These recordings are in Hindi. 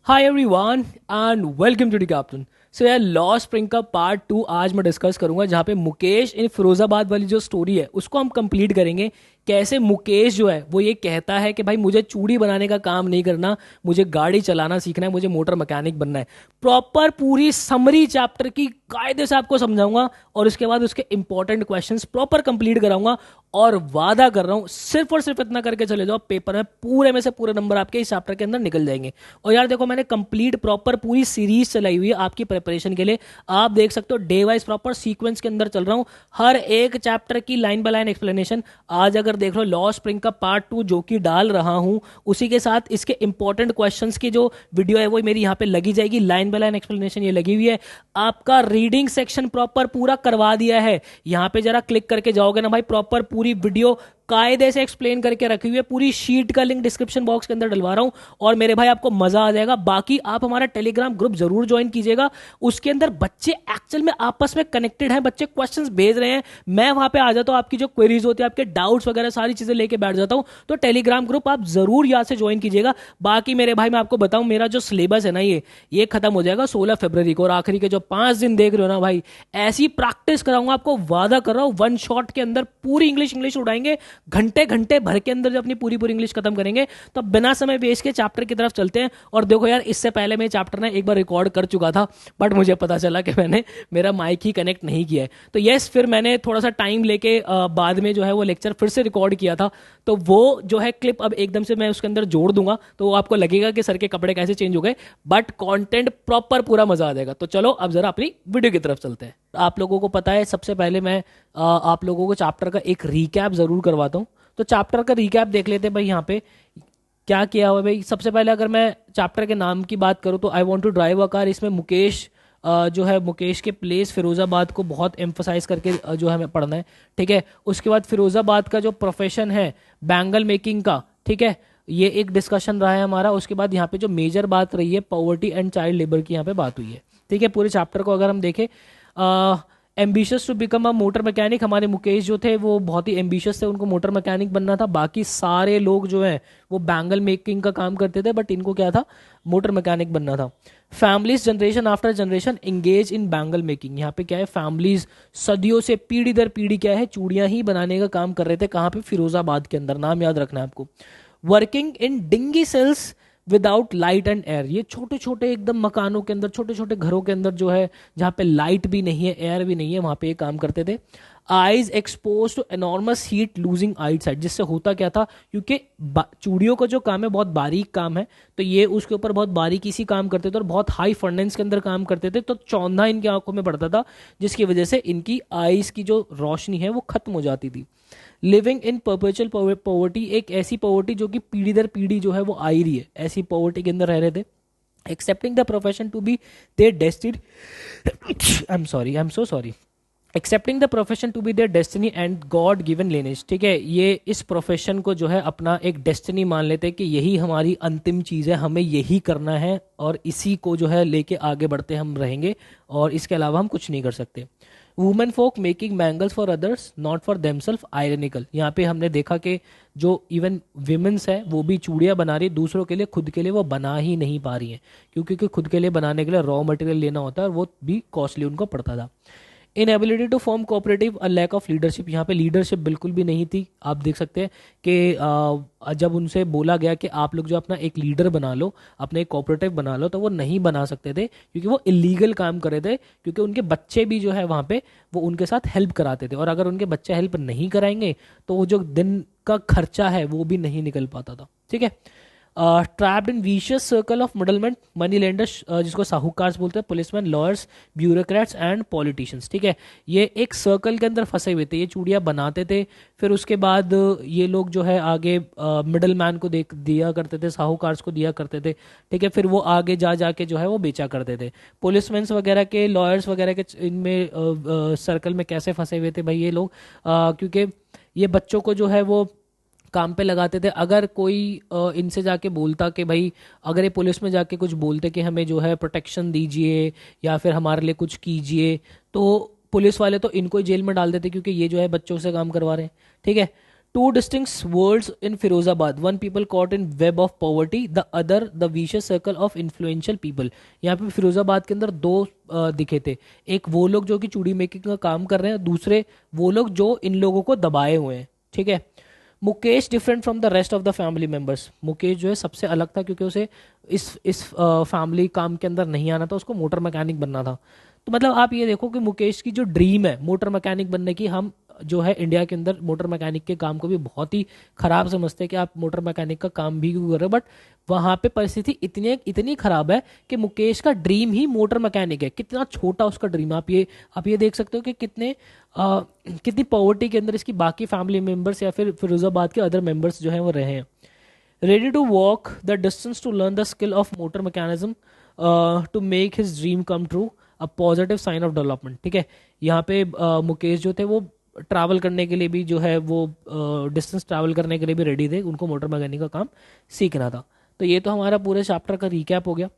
Hi everyone and welcome to the captain. So यार लॉ स्प्रिंग का पार्ट 2 आज मैं डिस्कस करूंगा, जहां पे मुकेश इन फिरोजाबाद वाली जो स्टोरी है उसको हम कंप्लीट करेंगे। कैसे मुकेश जो है वो ये कहता है कि भाई मुझे चूड़ी बनाने का काम नहीं करना, मुझे गाड़ी चलाना सीखना है, मुझे मोटर मैकेनिक बनना है। प्रॉपर पूरी समरी चैप्टर की कायदे से आपको समझाऊंगा और उसके बाद उसके इंपॉर्टेंट क्वेश्चंस प्रॉपर कंप्लीट कराऊंगा। और वादा कर रहा हूं सिर्फ और सिर्फ इतना करके चले जाओ, पेपर में पूरे में से पूरे नंबर आपके इस चैप्टर के अंदर निकल जाएंगे। और यार देखो, मैंने कंप्लीट प्रॉपर पूरी सीरीज चलाई हुई है आपकी प्रिपरेशन के लिए। आप देख सकते हो डे वाइज प्रॉपर सीक्वेंस के अंदर चल रहा हूं, हर एक चैप्टर की लाइन बाय लाइन एक्सप्लेनेशन। आज अगर देख लो लॉ स्प्रिंग का पार्ट 2 जो कि डाल रहा हूं, उसी के साथ इसके इंपॉर्टेंट क्वेश्चंस की जो वीडियो है वो मेरी यहाँ पे लगी जाएगी, लाइन बाय लाइन एक्सप्लेनेशन ये लगी हुई है। आपका रीडिंग सेक्शन प्रॉपर पूरा करवा दिया है। यहाँ पे जरा क्लिक करके जाओगे ना भाई, प्रॉपर पूरी वीडियो कायदे से एक्सप्लेन करके रखी हुई है। पूरी शीट का लिंक डिस्क्रिप्शन बॉक्स के अंदर डलवा रहा हूं और मेरे भाई आपको मजा आ जाएगा। बाकी आप हमारा टेलीग्राम ग्रुप जरूर ज्वाइन कीजिएगा, उसके अंदर बच्चे एक्चुअल में आपस में कनेक्टेड हैं, बच्चे क्वेश्चंस भेज रहे हैं, मैं वहां पे आ जाता हूं, आपकी जो क्वेरीज होती है, आपके डाउट्स वगैरह सारी चीजें लेके बैठ जाता हूं। तो टेलीग्राम ग्रुप आप जरूर यहाँ से ज्वाइन कीजिएगा। बाकी मेरे भाई मैं आपको बताऊं, मेरा जो सिलेबस है ना ये खत्म हो जाएगा 16 फरवरी को, और आखिरी के जो 5 दिन देख रहे हो ना भाई, ऐसी प्रैक्टिस कराऊंगा आपको, वादा कर रहा हूं। वन शॉट के अंदर पूरी इंग्लिश इंग्लिश उड़ाएंगे, घंटे घंटे भर के अंदर जो अपनी पूरी पूरी इंग्लिश खत्म करेंगे। तो बिना समय वेस्ट के चैप्टर की तरफ चलते हैं। और देखो यार, इससे पहले मैं चैप्टर ना एक बार रिकॉर्ड कर चुका था, बट मुझे पता चला कि मैंने मेरा माइक ही कनेक्ट नहीं किया है। तो यस, फिर मैंने थोड़ा सा टाइम लेके बाद में जो है वो लेक्चर फिर से रिकॉर्ड किया था। तो वो जो है क्लिप अब एकदम से मैं उसके अंदर जोड़ दूंगा, तो आपको लगेगा कि सर के कपड़े कैसे चेंज हो गए, बट कंटेंट प्रॉपर पूरा मजा आ जाएगा। तो चलो अब जरा अपनी वीडियो की तरफ चलते हैं। आप लोगों को पता है, सबसे पहले मैं आप लोगों को चैप्टर का एक रिकैप जरूर करवाता हूँ। तो चैप्टर का रिकैप देख लेते हैं भाई। यहाँ पे क्या किया हुआ है भाई। सबसे पहले अगर मैं चैप्टर के नाम की बात करूँ तो I want to drive a car, इसमें मुकेश जो है मुकेश के प्लेस फिरोजाबाद को बहुत एम्फोसाइज करके जो है हमें पढ़ना है। ठीक है, उसके बाद फिरोजाबाद का जो प्रोफेशन है बैंगल मेकिंग का, ठीक है, ये एक डिस्कशन रहा है हमारा। उसके बाद यहाँ पे जो मेजर बात रही है पॉवर्टी एंड चाइल्ड लेबर की यहाँ पे बात हुई है। ठीक है, पूरे चैप्टर को अगर हम देखें, ambitious to become a motor mechanic, हमारे मुकेश जो थे वो बहुत ही एम्बिशियस थे, उनको मोटर मैकेनिक बनना था। बाकी सारे लोग जो हैं वो बैंगल मेकिंग का काम करते थे, बट इनको क्या था, मोटर मैकेनिक बनना था। Families generation after generation engage in bangle making, यहाँ पे क्या है, फैमिलीज सदियों से पीढ़ी दर पीढ़ी क्या है, चूड़ियां ही बनाने का काम कर रहे थे। कहाँ पे, फिरोजाबाद के अंदर, नाम याद रखना है आपको। Working in dingy cells without light and air, ये छोटे छोटे एकदम मकानों के अंदर, छोटे छोटे घरों के अंदर जो है, जहाँ पे लाइट भी नहीं है एयर भी नहीं है, वहां पे ये काम करते थे। Eyes expose to enormous heat losing eyesight, जिससे होता क्या था, क्योंकि चूड़ियों का जो काम है बहुत बारीक काम है, तो ये उसके ऊपर बहुत बारीकी सी काम करते थे और बहुत हाई फर्नेंस के अंदर काम करते थे, तो चौंधा इनकी आंखों में पड़ता था, जिसकी वजह से इनकी आईज की जो रोशनी है वो खत्म हो जाती थी। लिविंग इन परपेचुअल पॉवर्टी, एक ऐसी पॉवर्टी जो कि पीढ़ी दर पीढ़ी जो है वो आ ही रही है, ऐसी पॉवर्टी के अंदर रह रहे थे। Accepting the profession to be their destiny, I am sorry, I am so sorry, accepting the profession to be their destiny and God given lineage. ठीक है, ये इस प्रोफेशन को जो है अपना एक डेस्टिनी मान लेते हैं कि यही हमारी अंतिम चीज़ है, हमें यही करना है और इसी को जो है लेके आगे बढ़ते हम रहेंगे, और इसके अलावा हम कुछ नहीं कर सकते। Women folk making bangles for others not for themself, ironical, यहाँ पे हमने देखा कि जो इवन विमेंस है वो भी चूड़ियाँ बना रही है दूसरों के लिए, खुद के लिए वो बना ही नहीं पा रही हैं, क्योंकि खुद के लिए बनाने के लिए रॉ मटेरियल लेना होता है और वो भी कॉस्टली उनको पड़ता था। Inability to form cooperative, a lack of leadership, यहाँ पे लीडरशिप बिल्कुल भी नहीं थी। आप देख सकते हैं कि जब उनसे बोला गया कि आप लोग जो अपना एक लीडर बना लो, अपना एक कोऑपरेटिव बना लो, तो वो नहीं बना सकते थे, क्योंकि वो इलीगल काम कर रहे थे, क्योंकि उनके बच्चे भी जो है वहाँ पे वो उनके साथ हेल्प कराते थे, और अगर उनके बच्चे हेल्प नहीं कराएंगे तो वो जो दिन का खर्चा है वो भी नहीं निकल पाता था। ठीक है, trapped in vicious circle of middleman, money lenders, जिसको साहूकार बोलते हैं, policeman, lawyers, bureaucrats and politicians. ठीक है, ये एक सर्कल के अंदर फंसे हुए थे, ये चूड़ियाँ बनाते थे, फिर उसके बाद ये लोग जो है आगे मिडल मैन को देख दिया करते थे, साहूकार को दिया करते थे। ठीक है, फिर वो आगे जा जाके जो है वो बेचा करते थे। पुलिसमैन वगैरह के, लॉयर्स वगैरह के इनमें सर्कल में कैसे फंसे हुए थे भाई ये लोग, क्योंकि ये बच्चों को जो है वो काम पे लगाते थे। अगर कोई इनसे जाके बोलता कि भाई, अगर ये पुलिस में जाके कुछ बोलते कि हमें जो है प्रोटेक्शन दीजिए या फिर हमारे लिए कुछ कीजिए, तो पुलिस वाले तो इनको ही जेल में डाल देते, क्योंकि ये जो है बच्चों से काम करवा रहे हैं। ठीक है, two distinct worlds in Firozabad. One people caught in web of poverty, the other the vicious circle of influential people. यहाँ पे फिरोजाबाद के अंदर दो दिखे थे, एक वो लोग जो कि चूड़ी मेकिंग का काम कर रहे हैं, दूसरे वो लोग जो इन लोगों को दबाए हुए हैं, ठीक है। Mukesh different from the rest of the family members, Mukesh जो है सबसे अलग था क्योंकि उसे इस फैमिली काम के अंदर नहीं आना था, उसको मोटर मैकेनिक बनना था। तो मतलब आप ये देखो कि मुकेश की जो ड्रीम है मोटर मैकेनिक बनने की, हम जो है इंडिया के अंदर मोटर मैकेनिक के काम को भी बहुत ही खराब समझते हैं कि आप मोटर मैकेनिक का काम भी क्यों कर रहे हो, बट वहाँ पे परिस्थिति इतनी इतनी खराब है कि मुकेश का ड्रीम ही मोटर मैकेनिक है। कितना छोटा उसका ड्रीम है, आप ये देख सकते हो कि कितनी पॉवर्टी के अंदर इसकी बाकी फैमिली मेम्बर्स या फिर फिरोजाबाद के अदर मेम्बर्स जो हैं वो रहे हैं। Ready to walk the distance to learn the skill of motor mechanism to make his dream come true, a positive sign of development, ठीक है। यहाँ पे मुकेश जो थे वो ट्रैवल करने के लिए भी जो है वो डिस्टेंस ट्रैवल करने के लिए भी रेडी थे, उनको मोटर मैकेनिक का काम सीखना था। तो ये तो हमारा पूरे चैप्टर का रिकैप हो गया।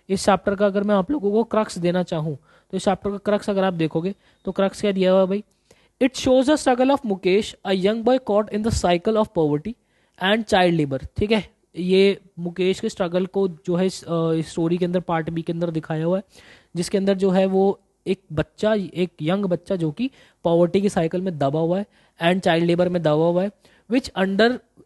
इस चैप्टर का अगर मैं आप लोगों को क्रक्स देना चाहूँ तो इस चैप्टर का क्रक्स अगर आप देखोगे तो क्रक्स क्या दिया हुआ है भाई, it shows the struggle of Mukesh, a young boy caught in the cycle of poverty and child labour, ठीक है। ये मुकेश के स्ट्रगल को जो है स्टोरी के अंदर पार्ट बी के अंदर दिखाया हुआ है, जिसके अंदर जो है वो एक यंग बच्चा जो कि पॉवर्टी की साइकिल में दबा हुआ है एंड चाइल्ड लेबर में दबा हुआ है, which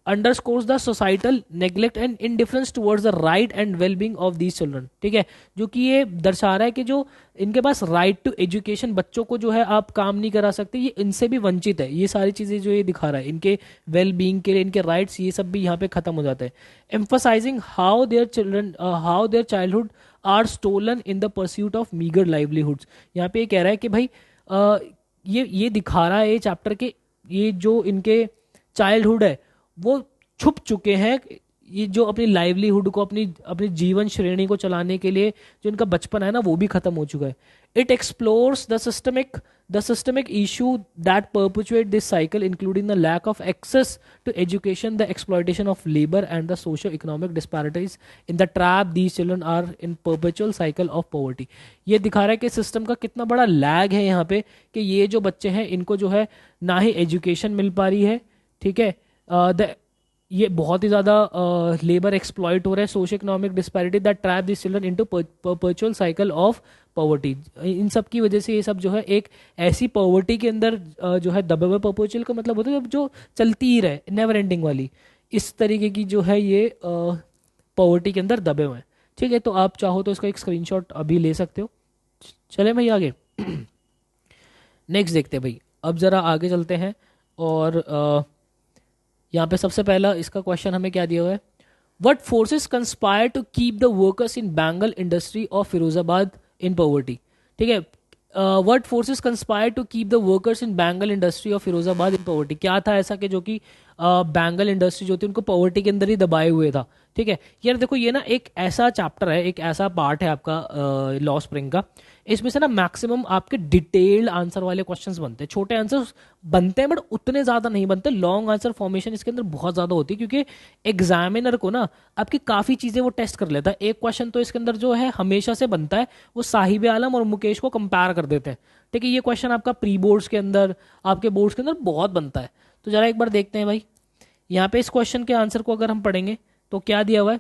underscores the societal neglect and indifference towards the right and wellbeing of these children, ठीक है। जो कि ये दर्शा रहा है कि जो इनके पास राइट टू एजुकेशन, बच्चों को जो है आप काम नहीं करा सकते, ये इनसे भी वंचित है। ये सारी चीज़ें जो ये दिखा रहा है, इनके वेल बींग के लिए इनके राइट्स, ये सब भी यहाँ पे खत्म हो जाते हैं। Emphasising how their childhood are stolen in the pursuit of meagre livelihoods. यहाँ पे ये कह रहा है कि भाई ये दिखा रहा है ये चैप्टर के, ये जो इनके चाइल्डहुड है वो छुप चुके हैं, ये जो अपनी लाइवलीहुड को अपनी जीवन श्रेणी को चलाने के लिए जो इनका बचपन है ना वो भी खत्म हो चुका है। It explores the systemic issue that perpetuate this cycle including the lack of access to education, the exploitation of labour and the socio economic disparities in the trap these children are in perpetual cycle of poverty. ये दिखा रहा है कि सिस्टम का कितना बड़ा लैग है यहाँ पे, कि ये जो बच्चे हैं इनको जो है ना ही एजुकेशन मिल पा रही है, ठीक है। ये बहुत ही ज़्यादा लेबर एक्सप्लॉइट हो रहा है, socio economic disparity that trap this children into perpetual cycle of poverty. इन सब की वजह से ये सब जो है एक ऐसी पॉवर्टी के अंदर जो है दबे हुए, परपेचुअल का मतलब होता है जो चलती ही रहे, नेवर एंडिंग वाली, इस तरीके की जो है ये पॉवर्टी के अंदर दबे हुए हैं, ठीक है। तो आप चाहो तो इसका एक स्क्रीनशॉट अभी ले सकते हो। चले भाई आगे नेक्स्ट देखते हैं भाई। अब ज़रा आगे चलते हैं और यहाँ पे सबसे पहला इसका क्वेश्चन हमें क्या दिया हुआ है, what forces conspire to keep the workers in bangle industry of Firozabad in poverty, ठीक है। What forces conspire to keep the workers in bangle industry of Firozabad in poverty, क्या था ऐसा कि जो कि बैंगल इंडस्ट्री जो थी उनको पॉवर्टी के अंदर ही दबाए हुए था, ठीक है। यार देखो ये ना एक ऐसा चैप्टर है, एक ऐसा पार्ट है आपका लॉ स्प्रिंग का, इसमें से ना मैक्सिमम आपके डिटेल्ड आंसर वाले क्वेश्चंस बनते हैं। छोटे आंसर्स बनते हैं बट उतने ज़्यादा नहीं बनते। लॉन्ग आंसर फॉर्मेशन इसके अंदर बहुत ज़्यादा होती है क्योंकि एग्जामिनर को ना आपकी काफ़ी चीज़ें वो टेस्ट कर लेता है। एक क्वेश्चन तो इसके अंदर जो है हमेशा से बनता है, वो साहिब आलम और मुकेश को कंपेयर कर देते हैं, ठीक है। ये क्वेश्चन आपका प्री बोर्ड्स के अंदर, आपके बोर्ड्स के अंदर बहुत बनता है। तो ज़रा एक बार देखते हैं भाई, यहाँ पे इस क्वेश्चन के आंसर को अगर हम पढ़ेंगे तो क्या दिया हुआ है,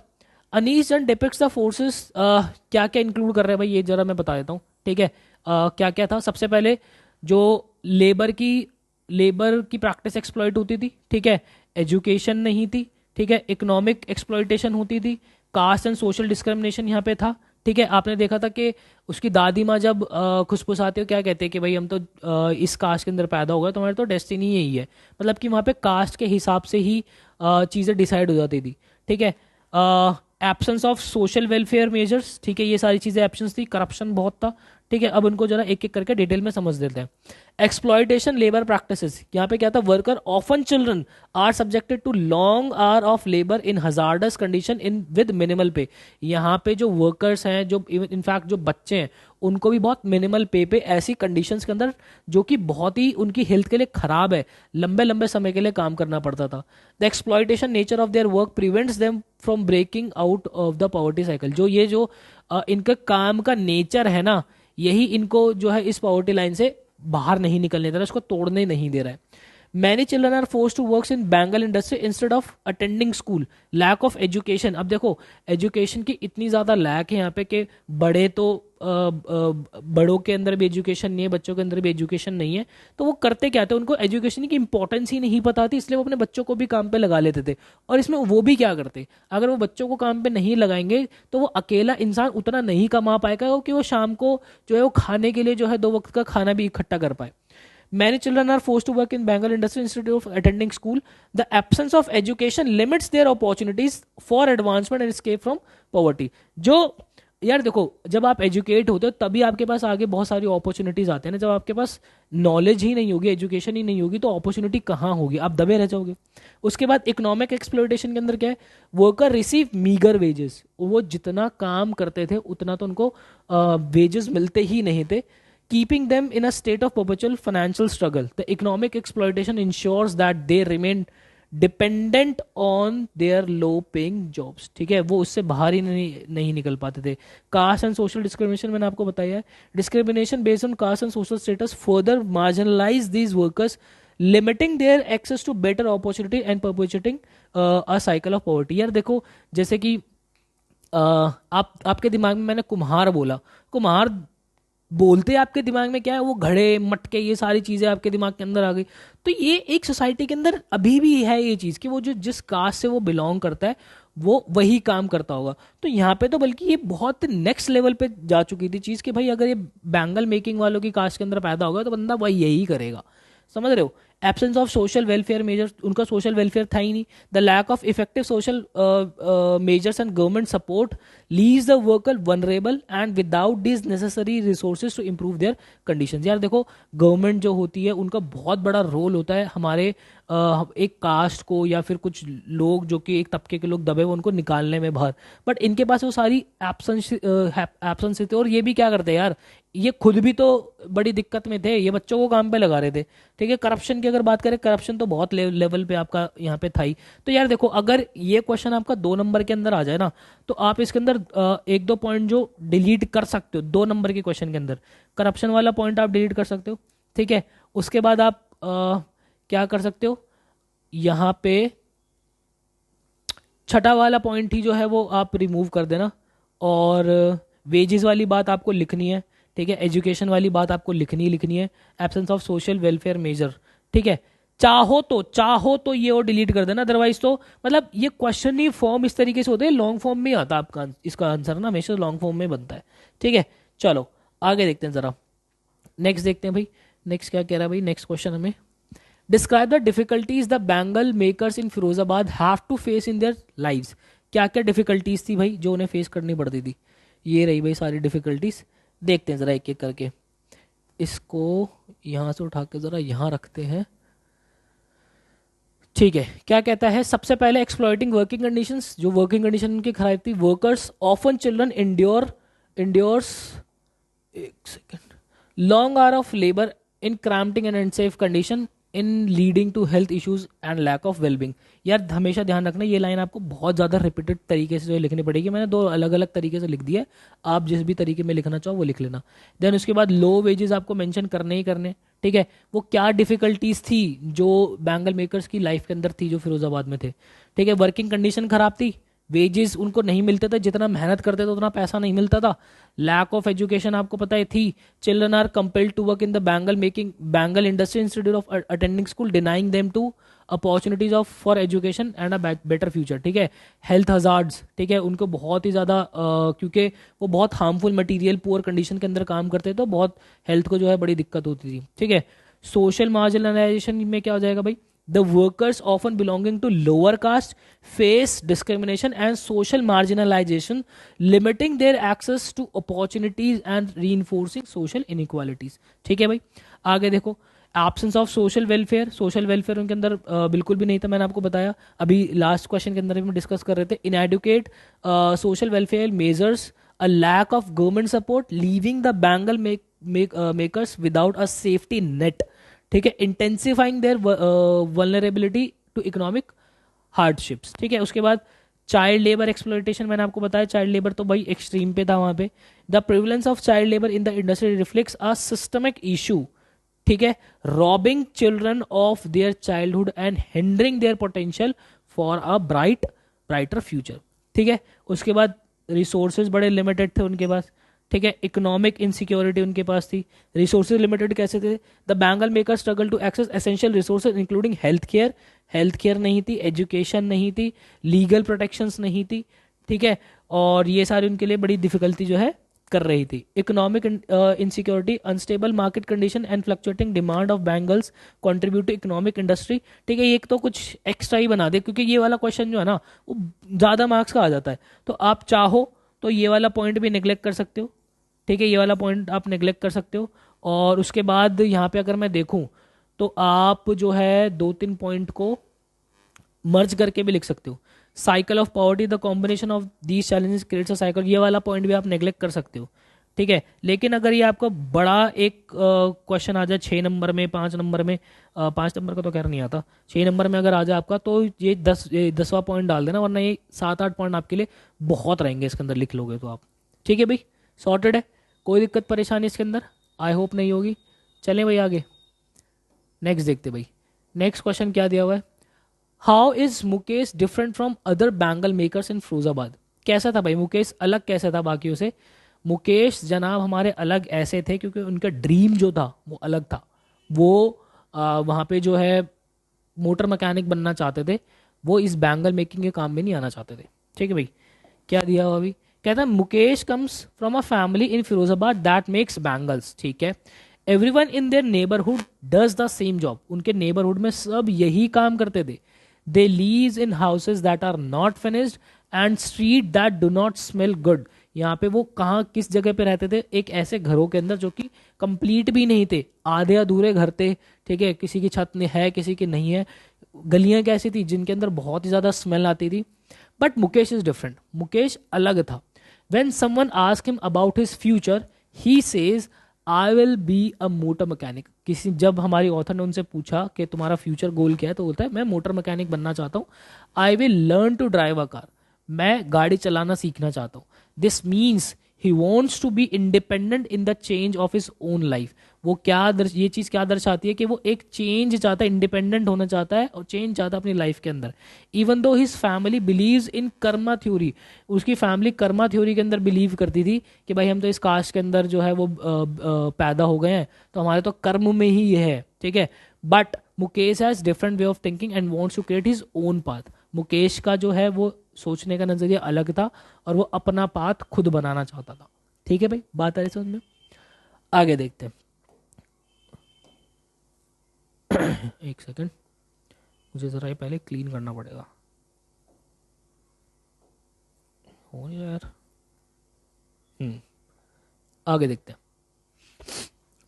अनीस एंड डिपिक्ट्स द फोर्सेस, क्या क्या इंक्लूड कर रहे हैं भाई ये जरा मैं बता देता हूँ, ठीक है। क्या क्या था, सबसे पहले जो लेबर की प्रैक्टिस एक्सप्लॉइट होती थी, ठीक है। एजुकेशन नहीं थी, ठीक है। इकोनॉमिक एक्सप्लॉइटेशन होती थी, कास्ट एंड सोशल डिस्क्रिमिनेशन यहाँ पे था, ठीक है। आपने देखा था कि उसकी दादी माँ जब खुसफुसाते हो क्या कहते हैं कि भाई हम तो इस कास्ट के अंदर पैदा हो गए, तो हमारी तो डेस्टिनी यही है, मतलब कि वहाँ पे कास्ट के हिसाब से ही चीज़ें डिसाइड हो जाती थी, ठीक है। Absence of social welfare measures, ठीक है, ये सारी चीज़ें एब्सेंस थी, करप्शन बहुत था, ठीक है। अब उनको जरा एक एक करके डिटेल में समझ देते हैं। एक्सप्लॉयटेशन लेबर प्रैक्टिसेस, यहाँ पे क्या था, worker often children are subjected to long hour of labour in hazardous condition in with minimal pay. यहाँ पे जो वर्कर्स हैं, जो इनफैक्ट जो बच्चे हैं, उनको भी बहुत मिनिमल पे ऐसी कंडीशंस के अंदर जो कि बहुत ही उनकी हेल्थ के लिए खराब है, लंबे लंबे समय के लिए काम करना पड़ता था। The exploitation nature of their work prevents them from breaking out of the poverty cycle. जो ये जो इनका काम का नेचर है ना, यही इनको जो है इस पॉवर्टी लाइन से बाहर नहीं निकलने दे रहा है, इसको तोड़ने नहीं दे रहा है। Many children are force to work in bangle industry instead of attending school, lack of education. अब देखो एजुकेशन की इतनी ज़्यादा लैक है यहाँ पे कि बड़े तो बड़ों के अंदर भी एजुकेशन नहीं है, बच्चों के अंदर भी एजुकेशन नहीं है, तो वो करते क्या थे, उनको एजुकेशन की इंपॉर्टेंस ही नहीं पता थी, इसलिए वो अपने बच्चों को भी काम पे लगा लेते थे। और इसमें वो भी क्या करते, अगर वो बच्चों को काम पे नहीं लगाएंगे तो वो अकेला इंसान उतना नहीं कमा पाएगा कि वो शाम को जो है वो खाने के लिए जो है 2 वक्त का खाना भी इकट्ठा कर पाए। Many children are forced to work in Bengal industry instead of attending school. The absence of education limits their opportunities for advancement and escape from poverty. जो यार देखो, जब आप एजुकेट होते हो तभी आपके पास आगे बहुत सारी अपॉर्चुनिटीज आते हैं ना। जब आपके पास नॉलेज ही नहीं होगी, एजुकेशन ही नहीं होगी, तो अपॉर्चुनिटी कहाँ होगी, आप दबे रह जाओगे। उसके बाद इकोनॉमिक एक्सप्लोइटेशन के अंदर क्या है, वर्कर रिसीव मीगर वेजेस, वो जितना काम करते थे उतना तो उनको वेजेस मिलते ही नहीं थे, keeping them in a state of perpetual financial struggle. The economic exploitation ensures that they remain dependent on their low paying jobs. ठीक है, वो उससे बाहर ही नहीं निकल पाते थे। कास्ट एंड सोशल डिस्क्रिमिनेशन मैंने आपको बताया है, discrimination based on caste and social status further marginalise these workers, limiting their access to better opportunity and perpetuating a cycle of poverty. यार देखो, जैसे कि आपके दिमाग में मैंने कुम्हार बोला, कुम्हार बोलते आपके दिमाग में क्या है, वो घड़े मटके ये सारी चीजें आपके दिमाग के अंदर आ गई। तो ये एक सोसाइटी के अंदर अभी भी है ये चीज कि वो जो जिस कास्ट से वो बिलोंग करता है वो वही काम करता होगा। तो यहाँ पे तो बल्कि ये बहुत नेक्स्ट लेवल पे जा चुकी थी चीज कि भाई अगर ये बैंगल मेकिंग वालों की कास्ट के अंदर पैदा होगा तो बंदा वही यही करेगा। समझ रहे हो, absence of social welfare measures, उनका सोशल वेलफेयर था ही नहीं। The lack of effective social measures and government support leaves the worker vulnerable and without this necessary resources to improve their conditions. यार देखो, गवर्नमेंट जो होती है उनका बहुत बड़ा रोल होता है हमारे एक कास्ट को या फिर कुछ लोग जो कि एक तबके के लोग दबे हुए उनको निकालने में बाहर, बट इनके पास वो सारी एब्सेंस थे। और ये भी क्या करते हैं यार, ये खुद भी तो बड़ी दिक्कत में थे, ये बच्चों को काम पे लगा रहे थे। ठीक है, करप्शन की अगर बात करें, करप्शन तो बहुत लेवल पे आपका यहाँ पे था ही। तो यार देखो, अगर ये क्वेश्चन आपका 2 नंबर के अंदर आ जाए ना, तो आप इसके अंदर 1-2 पॉइंट जो डिलीट कर सकते हो 2 नंबर के क्वेश्चन के अंदर, करप्शन वाला पॉइंट आप डिलीट कर सकते हो। ठीक है, उसके बाद आप क्या कर सकते हो, यहाँ पे छठा वाला पॉइंट ही जो है वो आप रिमूव कर देना, और वेजेस वाली बात आपको लिखनी है। ठीक है, एजुकेशन वाली बात आपको लिखनी है, absence of social welfare measure. ठीक है, चाहो तो ये और डिलीट कर देना, अदरवाइज तो मतलब ये क्वेश्चन ही फॉर्म इस तरीके से होते हैं, लॉन्ग फॉर्म में आता है आपका इसका आंसर ना, हमेशा लॉन्ग फॉर्म में बनता है। ठीक है, चलो आगे देखते हैं जरा, नेक्स्ट देखते हैं भाई, नेक्स्ट क्या कह रहा है भाई, नेक्स्ट क्वेश्चन हमें, describe the difficulties the bangle makers in Firozabad have to face in their lives. क्या क्या डिफिकल्टीज थी भाई जो उन्हें फेस करनी पड़ती थी, ये रही भाई सारी डिफिकल्टीज। देखते हैं जरा एक एक करके, इसको यहां से उठा के जरा यहां रखते हैं। ठीक है, क्या कहता है, सबसे पहले एक्सप्लॉइटिंग वर्किंग कंडीशंस, जो वर्किंग कंडीशन उनकी खराब थी। वर्कर्स ऑफन चिल्ड्रन इंड्योर्स एक second long hour of labour in cramping and unsafe condition in leading to health issues and lack of wellbeing. यार हमेशा ध्यान रखना, ये लाइन आपको बहुत ज़्यादा रिपीटेड तरीके से जो लिखनी पड़ेगी, मैंने 2 अलग अलग तरीके से लिख दिया है, आप जिस भी तरीके में लिखना चाहो वो लिख लेना। देन उसके बाद लो वेजेस आपको मेंशन करने ही करने। ठीक है, वो क्या डिफिकल्टीज थी जो बैंगल मेकर्स की लाइफ के अंदर थी जो फिरोजाबाद में थे। ठीक है, वर्किंग कंडीशन खराब थी, वेजेस उनको नहीं मिलते थे, जितना मेहनत करते थे उतना पैसा नहीं मिलता था। लैक ऑफ एजुकेशन आपको पता है थी, children are compelled to work in the bangle industry instead of attending school, denying them to opportunities of for education and a better future. ठीक है, हेल्थ हजार्ड्स, ठीक है, उनको बहुत ही ज़्यादा क्योंकि वो बहुत हार्मफुल मटीरियल पुअर कंडीशन के अंदर काम करते थे, तो बहुत हेल्थ को जो है बड़ी दिक्कत होती थी। ठीक है, सोशल मार्जिनलाइजेशन में क्या हो जाएगा भाई, the workers often belonging to lower caste face discrimination and social marginalization, limiting their access to opportunities and reinforcing social inequalities। ठीक है भाई, आगे देखो, एब्सेंस ऑफ सोशल वेलफेयर उनके अंदर बिल्कुल भी नहीं था, मैंने आपको बताया अभी लास्ट क्वेश्चन के अंदर भी हम डिस्कस कर रहे थे। Inadequate social welfare measures, a lack of government support, leaving the bangle makers without a safety net. ठीक है, intensifying their vulnerability to economic hardships. ठीक है, उसके बाद चाइल्ड लेबर एक्सप्लॉयटेशन, मैंने आपको बताया चाइल्ड लेबर तो भाई एक्सट्रीम पे था वहां पे। The prevalence of child labour in the industry reflects a systemic issue. ठीक है, robbing children of their childhood and hindering their potential for a brighter future. ठीक है, उसके बाद रिसोर्सेज बड़े लिमिटेड थे उनके पास। ठीक है, इकोनॉमिक इनसिक्योरिटी उनके पास थी। रिसोर्सेज लिमिटेड कैसे थे? The bangle maker struggle to access essential resources including health care नहीं थी, एजुकेशन नहीं थी, लीगल प्रोटेक्शंस नहीं थी। ठीक है, और ये सारी उनके लिए बड़ी डिफिकल्टी जो है कर रही थी। Economic insecurity, unstable market condition and fluctuating demand of bangles contribute to economic industry. ठीक है, ये एक तो कुछ एक्स्ट्रा ही बना दे, क्योंकि ये वाला क्वेश्चन जो है ना वो ज़्यादा मार्क्स का आ जाता है। तो आप चाहो तो ये वाला पॉइंट भी निगलेक्ट कर सकते हो। ठीक है, ये वाला पॉइंट आप नेग्लेक्ट कर सकते हो। और उसके बाद यहाँ पे अगर मैं देखूँ तो आप जो है 2-3 पॉइंट को मर्ज करके भी लिख सकते हो। Cycle of poverty, the combination of these challenges creates a cycle, ये वाला पॉइंट भी आप नेग्लेक्ट कर सकते हो। ठीक है, लेकिन अगर ये आपका बड़ा एक क्वेश्चन आ जाए 6 नंबर में, 5 नंबर में, 5 नंबर का तो खैर नहीं आता, 6 नंबर में अगर आ जाए आपका, तो ये 10वां पॉइंट डाल देना, वरना ये 7-8 पॉइंट आपके लिए बहुत रहेंगे इसके अंदर, लिख लोगे तो आप। ठीक है भाई, सॉर्टेड है, कोई दिक्कत परेशानी इसके अंदर आई होप नहीं होगी। चलें भाई आगे, नेक्स्ट देखते भाई। नेक्स्ट क्वेश्चन क्या दिया हुआ है? How is Mukesh different from other bangle makers in Firozabad? कैसा था भाई मुकेश, अलग कैसे था बाकियों से? मुकेश जनाब हमारे अलग ऐसे थे क्योंकि उनका ड्रीम जो था वो अलग था। वो वहाँ पे जो है मोटर मैकेनिक बनना चाहते थे, वो इस बैंगल मेकिंग के काम में नहीं आना चाहते थे। ठीक है भाई, क्या दिया हुआ अभी? कहता है Mukesh comes from a family in Firozabad that makes bangles. ठीक है, everyone in their neighbourhood does the same job, उनके नेबरहुड में सब यही काम करते थे। They live in houses that are not finished and street that do not smell good. यहाँ पे वो कहाँ किस जगह पे रहते थे? एक ऐसे घरों के अंदर जो कि कंप्लीट भी नहीं थे, आधे अधूरे घर थे। ठीक है, किसी की छत में है किसी की नहीं है, गलियां कैसी थी जिनके अंदर बहुत ही ज़्यादा स्मेल आती थी। But Mukesh is different, Mukesh अलग था। When someone asks him about his future, he says, I will be a motor mechanic. किसी जब हमारी ऑथर ने उनसे पूछा कि तुम्हारा फ्यूचर गोल क्या है, तो बोलता है मैं मोटर मैकेनिक बनना चाहता हूँ। I will learn to drive a car, मैं गाड़ी चलाना सीखना चाहता हूँ। This means he wants to be independent in the change of his own life. वो क्या ये चीज़ क्या दर्शाती है कि वो एक चेंज चाहता है, इंडिपेंडेंट होना चाहता है और चेंज चाहता है अपनी लाइफ के अंदर। Even though his family believes in Karma theory, उसकी फैमिली कर्मा थ्योरी के अंदर बिलीव करती थी कि भाई हम तो इस कास्ट के अंदर जो है वो पैदा हो गए हैं, तो हमारे तो कर्म में ही ये है। ठीक है, but Mukesh has different way of thinking and wants to create his own path. Mukesh का जो है वो सोचने का नजरिया अलग था और वो अपना पाथ खुद बनाना चाहता था। ठीक है भाई, बात आ रही समझ में? आगे देखते हैं। एक सेकंड, मुझे जरा ये पहले क्लीन करना पड़ेगा। हो यार, आगे देखते हैं।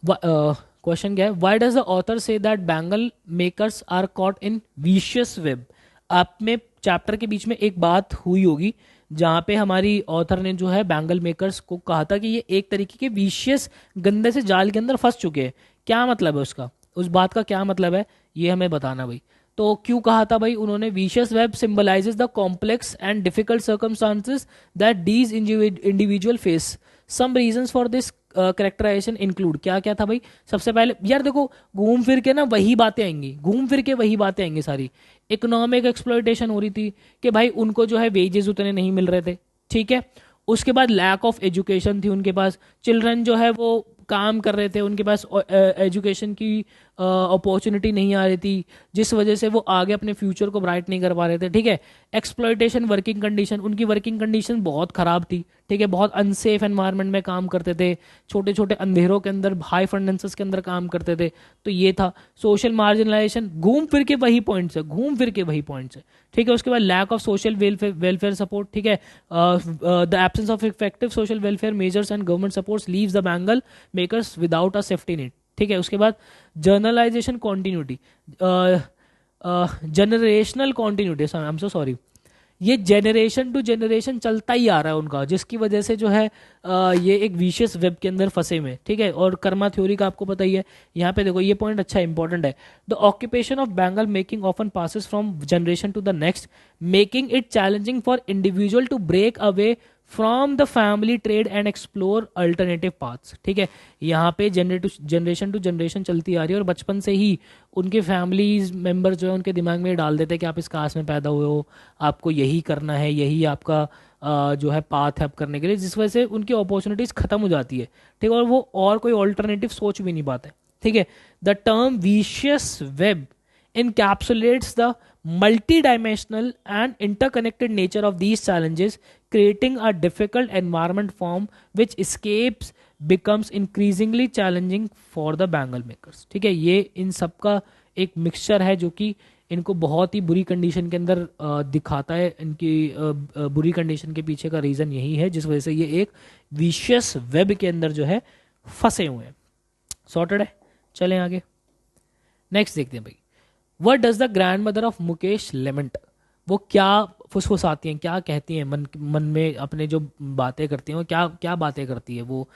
क्वेश्चन क्या है? Why does the author say that bangle makers are caught in vicious web? आप में चैप्टर के बीच में एक बात हुई होगी जहाँ पे हमारी ऑथर ने जो है बैंगल मेकर्स को कहा था कि ये एक तरीके के विशियस गंदे से जाल के अंदर फंस चुके हैं। क्या मतलब है उसका, उस बात का क्या मतलब है, ये हमें बताना भाई। तो क्यों कहा था भाई उन्होंने? Vicious web symbolises the complex and difficult circumstances that these individual face. Some reasons for this characterisation include. क्या क्या था भाई? सबसे पहले यार देखो, घूम फिर के ना वही बातें आएंगी, घूम फिर के वही बातें आएंगी सारी। इकोनॉमिक एक्सप्लॉयटेशन हो रही थी कि भाई उनको जो है वेजेस उतने नहीं मिल रहे थे। ठीक है, उसके बाद लैक ऑफ एजुकेशन थी उनके पास, चिल्ड्रन जो है वो काम कर रहे थे, उनके पास एजुकेशन की अपॉर्चुनिटी नहीं आ रही थी, जिस वजह से वो आगे अपने फ्यूचर को ब्राइट नहीं कर पा रहे थे। ठीक है, एक्सप्लॉयटेशन वर्किंग कंडीशन, उनकी वर्किंग कंडीशन बहुत ख़राब थी। ठीक है, बहुत अनसेफ एनवायरनमेंट में काम करते थे, छोटे छोटे अंधेरों के अंदर, हाई फाइनेंसेस के अंदर काम करते थे। तो ये था सोशल मार्जिनलाइजेशन, घूम फिर के वही पॉइंट्स है, घूम फिर के वही पॉइंट्स है। ठीक है, उसके बाद lack of social welfare support. ठीक है, the absence of effective social welfare measures and government supports leaves the bangle makers without a safety net. ठीक है, उसके बाद generalisation continuity, generational continuity, I am so sorry, ये जेनरेशन टू जेनरेशन चलता ही आ रहा है उनका, जिसकी वजह से जो है ये एक विशियस वेब के अंदर फंसे हुए। ठीक है, और कर्मा थ्योरी का आपको पता ही है। यहाँ पे देखो ये पॉइंट अच्छा इंपॉर्टेंट है। The occupation of bangle making often passes from generation to the next, making it challenging for individual to break away from the family trade and explore alternative paths. ठीक है, यहाँ पे जनरेशन टू जनरेशन चलती आ रही है और बचपन से ही उनके फैमिलीज मेंबर जो है उनके दिमाग में ये डाल देते हैं कि आप इस कास्ट में पैदा हुए हो, आपको यही करना है, यही आपका जो है पाथ है आप करने के लिए, जिस वजह से उनकी अपॉर्चुनिटीज खत्म हो जाती है। ठीक है, और वो और कोई ऑल्टरनेटिव सोच भी नहीं पाते। ठीक है, the term vicious web encapsulates the multi-dimensional and interconnected nature of these challenges, creating a difficult environment from which escapes becomes increasingly challenging for the bangle makers। ठीक है, ये इन सब का एक मिक्सचर है जो कि इनको बहुत ही बुरी कंडीशन के अंदर दिखाता है। इनकी बुरी कंडीशन के पीछे का रीज़न यही है जिस वजह से ये एक विशियस वेब के अंदर जो है फंसे हुए हैं। सॉर्टेड है, चलें आगे। नेक्स्ट देखते हैं भाई, what does the grand mother of Mukesh lament. वो क्या फुसफुसाती हैं, क्या कहती हैं, मन मन में अपने जो बातें करती हैं वो क्या क्या बातें करती है। वो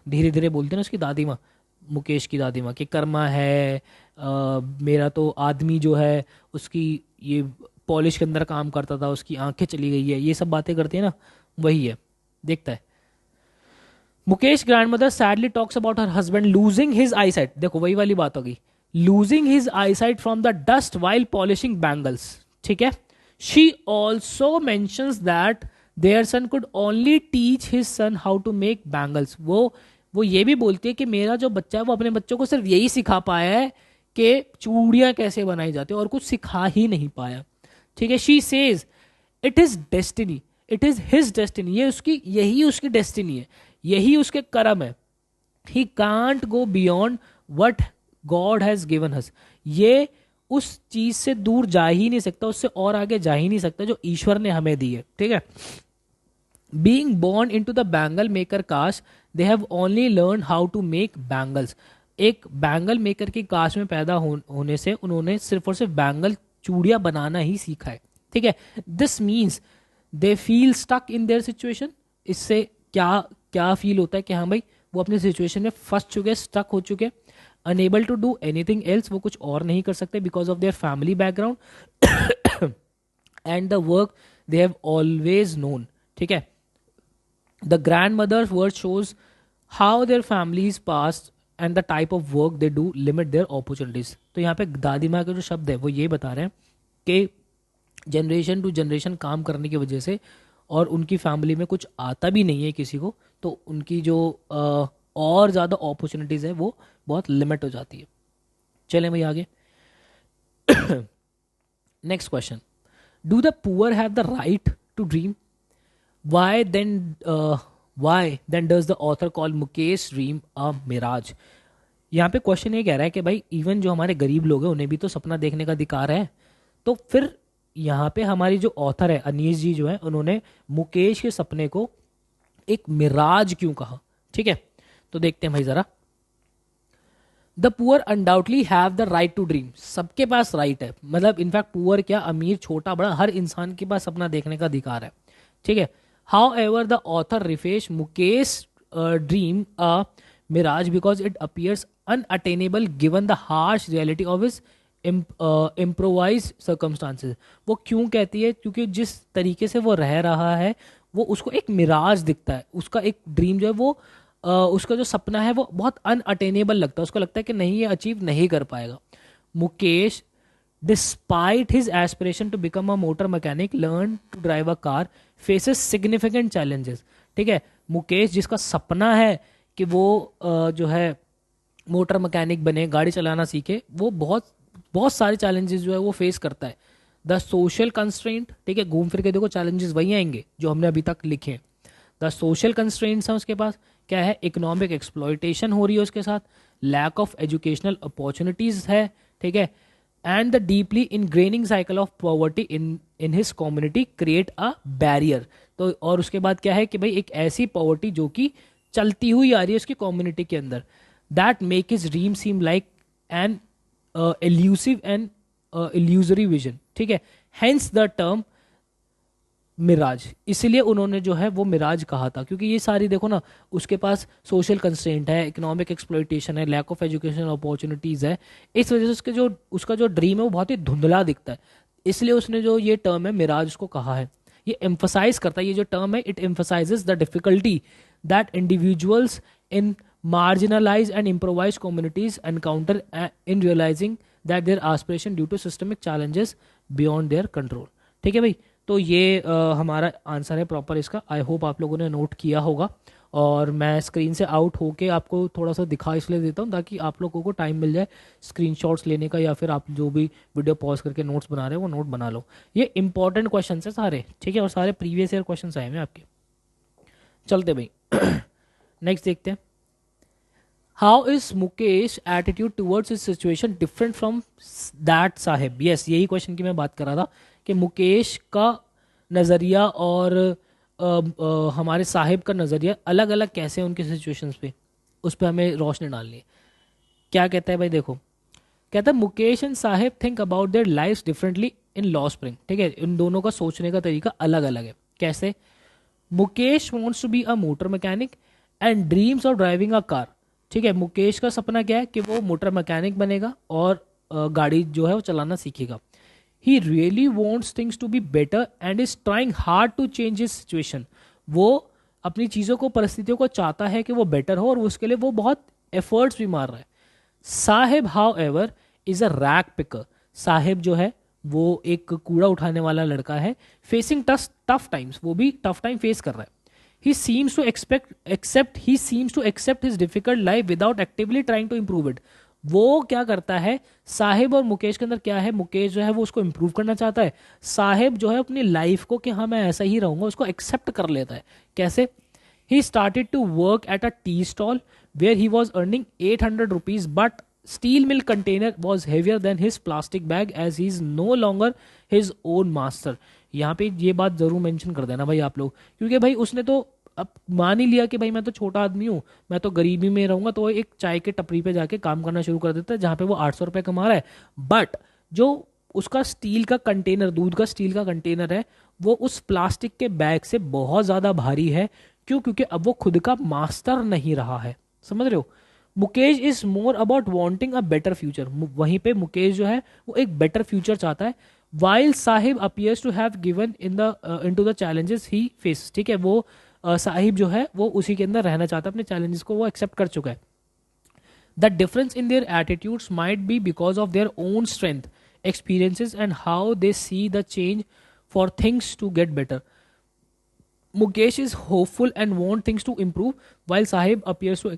धीरे धीरे बोलते हैं ना उसकी दादी माँ, मुकेश की दादी माँ, कि कर्मा है मेरा तो आदमी जो है उसकी ये पॉलिश के अंदर काम करता था, उसकी आंखें चली गई है, ये सब बातें करती है ना, वही है। देखता है, Mukesh grand mother sadly talks about her husband losing his I site. देखो वही वाली बात होगी, losing his eyesight from the dust while polishing bangles। ठीक है, she also mentions that their son could only teach his son how to make bangles। वो ये भी बोलती है कि मेरा जो बच्चा है वो अपने बच्चों को सिर्फ यही सिखा पाया है कि चूड़ियां कैसे बनाई जाती है और कुछ सिखा ही नहीं पाया। ठीक है, she says it is destiny, it is his destiny। ये उसकी यही उसकी डेस्टिनी है, यही उसके कर्म है। he can't go beyond what God has given us. ये उस चीज से दूर जा ही नहीं सकता, उससे और आगे जा ही नहीं सकता जो ईश्वर ने हमें दी है। ठीक है, being born into the bangle maker caste they have only learn how to make bangles. एक बैंगल मेकर की कास्ट में पैदा होने से उन्होंने सिर्फ और सिर्फ बैंगल चूड़ियां बनाना ही सीखा है। ठीक है, this means they feel stuck in their situation. इससे क्या क्या फील होता है कि हाँ भाई वो अपनी सिचुएशन में फंस चुके, स्टक हो चुके, unable to do anything else, वो कुछ और नहीं कर सकते because of their family background and the work they have always known. ठीक है, the grand mother's word shows how their families past and the type of work they do limit their opportunities. तो यहाँ पे दादी माँ के जो शब्द है वो ये बता रहे हैं कि जनरेशन टू जनरेशन काम करने की वजह से और उनकी फैमिली में कुछ आता भी नहीं है किसी को, तो उनकी जो और ज़्यादा अपॉर्चुनिटीज़ है वो बहुत लिमिट हो जाती है। चलें भाई आगे। Next question, do the poor have the right to dream? Why then does the author call Mukesh dream a mirage? यहाँ पे क्वेश्चन ये कह रहा है कि भाई इवन जो हमारे गरीब लोग हैं उन्हें भी तो सपना देखने का अधिकार है, तो फिर यहाँ पे हमारी जो ऑथर है अनीश जी जो है उन्होंने मुकेश के सपने को एक मिराज क्यों कहा? ठीक है, तो देखते हैं भाई जरा। The poor undoubtedly have the right to dream. सबके पास राइट है, मतलब इनफैक्ट पुअर क्या, अमीर छोटा बड़ा, हर इंसान के पास सपना देखने का अधिकार है। ठीक है, however the author refers Mukesh dream a mirage because it appears unattainable given the harsh reality of his improvise circumstances. वो क्यों कहती है? क्योंकि जिस तरीके से वो रह रहा है वो उसको एक मिराज दिखता है, उसका एक ड्रीम जो है वो उसका जो सपना है वो बहुत अनअटेनेबल लगता है, उसको लगता है कि नहीं ये अचीव नहीं कर पाएगा। Mukesh despite his aspiration to become a motor mechanic learn to drive a car faces significant challenges. ठीक है, मुकेश जिसका सपना है कि वो जो है मोटर मैकेनिक बने, गाड़ी चलाना सीखे, वो बहुत बहुत सारे चैलेंजेस जो है वो फेस करता है। द सोशल कंस्ट्रेंट, ठीक है, घूम फिर के देखो चैलेंजेस वही आएंगे जो हमने अभी तक लिखे हैं। द सोशल कंस्ट्रेंट्स हैं उसके पास, क्या है, इकोनॉमिक एक्सप्लॉयटेशन हो रही है उसके साथ, लैक ऑफ एजुकेशनल अपॉर्चुनिटीज है। ठीक है, and the deeply ingraining cycle of poverty in his community create a barrier. तो और उसके बाद क्या है कि भाई एक ऐसी पॉवर्टी जो कि चलती हुई आ रही है उसकी कम्युनिटी के अंदर, that make his dream seem like an elusive and illusory vision। ठीक है, hence the term मिराज, इसलिए उन्होंने जो है वो मिराज कहा था, क्योंकि ये सारी देखो ना, उसके पास सोशल कंस्ट्रेंट है, इकोनॉमिक एक्सप्लॉयटेशन है, लैक ऑफ एजुकेशनल अपॉर्चुनिटीज है, इस वजह से उसका जो ड्रीम है वो बहुत ही धुंधला दिखता है, इसलिए उसने जो ये टर्म है मिराज उसको कहा है। ये एम्फसाइज करता है, ये जो टर्म है it emphasises the difficulty that individuals in marginalized and improvised communities encounter in realizing that their aspiration due to systemic challenges beyond their control. ठीक है भाई, तो ये हमारा आंसर है प्रॉपर इसका। आई होप आप लोगों ने नोट किया होगा, और मैं स्क्रीन से आउट होके आपको थोड़ा सा दिखा इसलिए देता हूँ ताकि आप लोगों को टाइम मिल जाए स्क्रीनशॉट्स लेने का, या फिर आप जो भी वीडियो पॉज करके नोट्स बना रहे हो वो नोट बना लो। ये इंपॉर्टेंट क्वेश्चन है सारे, ठीक है, और सारे प्रीवियस ईयर क्वेश्चन आए हैं आपके। चलते भाई नेक्स्ट देखते हैं। How is Mukesh attitude towards his situation different from that Saheb? Yes, यही क्वेश्चन की मैं बात कर रहा था कि मुकेश का नज़रिया और हमारे साहिब का नज़रिया अलग अलग कैसे हैं उनके सिचुएशंस पे, उस पर हमें रोशनी डालनी है। क्या कहता है भाई, देखो, कहता है Mukesh and Sahib think about their life differently in law spring. ठीक है, इन दोनों का सोचने का तरीका अलग अलग है। कैसे? Mukesh wants to be a motor mechanic and dreams of driving a car. ठीक है, मुकेश का सपना क्या है कि वो मोटर मैकेनिक बनेगा और गाड़ी जो है वो चलाना सीखेगा। He really wants things to be better and is trying hard to change his situation. वो अपनी चीज़ों को, परिस्थितियों को चाहता है कि वो बेटर हो, और उसके लिए वो बहुत एफर्ट्स भी मार रहा है। Sahib how ever is a rack picker. Sahib जो है वो एक कूड़ा उठाने वाला लड़का है, फेसिंग टफ टाइम्स, वो भी टफ टाइम फेस कर रहा है। he seems to accept his difficult life without actively trying to improve it. वो क्या करता है, साहिब और मुकेश के अंदर क्या है, मुकेश जो है वो उसको इंप्रूव करना चाहता है, साहिब जो है अपनी लाइफ को कि हाँ मैं ऐसा ही रहूंगा उसको एक्सेप्ट कर लेता है। कैसे? he started to work at a tea stall where he was earning 800 rupees, but steel milk container was heavier than his plastic bag as he is no longer his own master. यहाँ पे ये बात जरूर मेंशन कर देना भाई आप लोग, क्योंकि भाई उसने तो अब मान ही लिया कि भाई मैं तो छोटा आदमी हूँ, मैं तो गरीबी में रहूंगा, तो वो एक चाय के टपरी पे जाके काम करना शुरू कर देता है जहाँ पे वो 800 रुपये कमा रहा है। बट जो उसका स्टील का कंटेनर, दूध का स्टील का कंटेनर है, वो उस प्लास्टिक के बैग से बहुत ज़्यादा भारी है। क्यों? क्योंकि अब वो खुद का मास्टर नहीं रहा है। समझ रहे हो? Mukesh is more about wanting a better future. वहीं पे मुकेश जो है वो एक बेटर फ्यूचर चाहता है, while Sahib appears to have given into the challenges he face. ठीक है, वो साहिब जो है वो उसी के अंदर रहना चाहता है, अपने चैलेंजेस को वो एक्सेप्ट कर चुका है। The difference in their attitudes might be because of their own strength, experiences and how they see the change for things to get better. Mukesh is hopeful and want things to improve while Sahib appears to,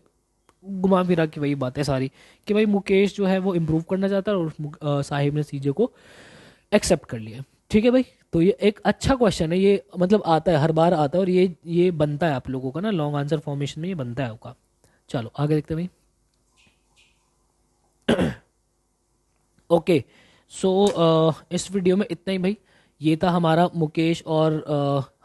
घुमा फिरा की वही बात है सारी कि भाई मुकेश जो है वो इम्प्रूव करना चाहता है और साहिब ने चीज़ों को एक्सेप्ट कर लिया। ठीक है भाई, तो ये एक अच्छा क्वेश्चन है, ये मतलब आता है, हर बार आता है, और ये बनता है आप लोगों का ना लॉन्ग आंसर फॉर्मेशन में, ये बनता है आपका। चलो आगे देखते हैं भाई। ओके, सो इस वीडियो में इतना ही भाई। ये था हमारा मुकेश और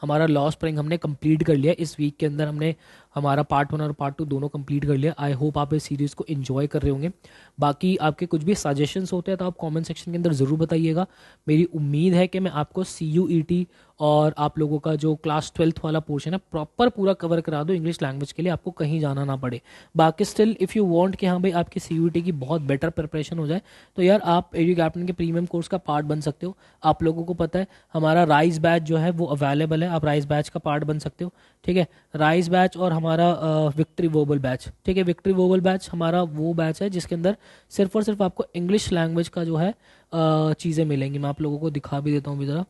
हमारा लॉ स्प्रिंग हमने कंप्लीट कर लिया इस वीक के अंदर। हमने हमारा पार्ट 1 और पार्ट 2 दोनों कंप्लीट कर लिया। आई होप आप इस सीरीज़ को एंजॉय कर रहे होंगे। बाकी आपके कुछ भी सजेशंस होते हैं तो आप कमेंट सेक्शन के अंदर ज़रूर बताइएगा। मेरी उम्मीद है कि मैं आपको CUET और आप लोगों का जो क्लास 12th वाला पोर्शन है प्रॉपर पूरा कवर करा दूँ इंग्लिश लैंग्वेज के लिए, आपको कहीं जाना ना पड़े। बाकी स्टिल इफ़ यू वांट कि हाँ भाई आपकी CUET की बहुत बेटर प्रिपरेशन हो जाए, तो यार आप एडू कैप्टन के प्रीमियम कोर्स का पार्ट बन सकते हो। आप लोगों को पता है हमारा राइज बैच जो है वो अवेलेबल है, आप राइज बैच का पार्ट बन सकते हो। ठीक है, राइज बैच और हमारा विक्ट्री वोबल बैच। ठीक है, विक्ट्री वोबल बैच हमारा वो बैच है जिसके अंदर सिर्फ और सिर्फ आपको इंग्लिश लैंग्वेज का जो है चीज़ें मिलेंगी। मैं आप लोगों को दिखा भी देता हूँ भी ज़रा,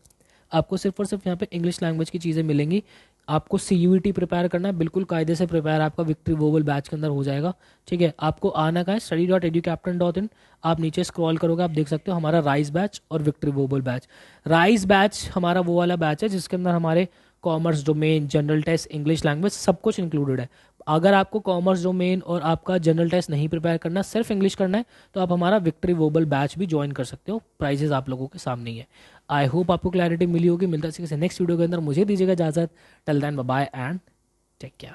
आपको सिर्फ और सिर्फ यहाँ पे इंग्लिश लैंग्वेज की चीज़ें मिलेंगी। आपको CUET प्रिपेयर करना है, बिल्कुल कायदे से प्रिपेयर आपका विक्ट्री वोबल बैच के अंदर हो जाएगा। ठीक है, आपको आना का है study.educaptain.in, आप नीचे स्क्रॉल करोगे आप देख सकते हो हमारा राइज बैच और विक्ट्री वोबल बैच। राइज बैच हमारा वो वाला बैच है जिसके अंदर हमारे commerce domain, general test, English language सब कुछ इंक्लूडेड है। अगर आपको कॉमर्स डोमेन और आपका जनरल टेस्ट नहीं प्रिपेयर करना, सिर्फ इंग्लिश करना है, तो आप हमारा विक्ट्री वोबल बैच भी ज्वाइन कर सकते हो। प्राइजेस आप लोगों के सामने ही है। आई होप आपको क्लैरिटी मिली होगी। मिलता है किसी नेक्स्ट वीडियो के अंदर, मुझे दीजिएगा इजाजत। Till then bye bye and take care.